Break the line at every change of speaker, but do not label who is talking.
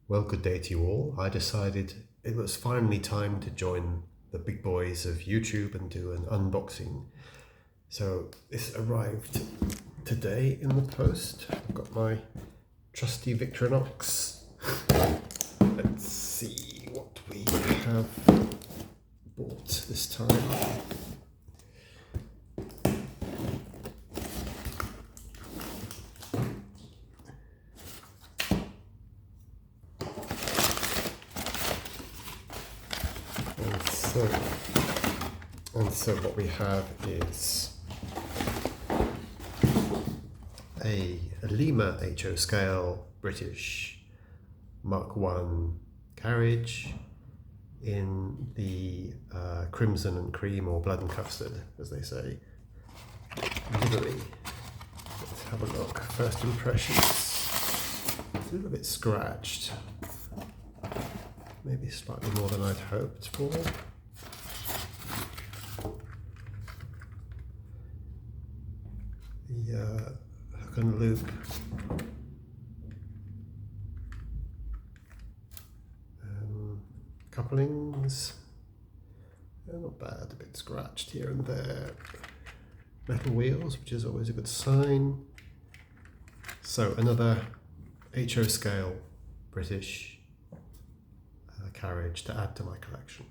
Well, good day to you all. I decided it was finally time to join the big boys of YouTube and do an unboxing. So this arrived today in the post. I've got my trusty Victorinox. Let's see what we have bought this time. And so what we have is a Lima HO scale British Mark 1 carriage in the crimson and cream, or blood and custard, as they say, livery. Let's have a look. First impressions. It's a little bit scratched. Maybe slightly more than I'd hoped for. The hook and loop couplings, not bad, a bit scratched here and there. Metal wheels, which is always a good sign. So another HO scale British carriage to add to my collection.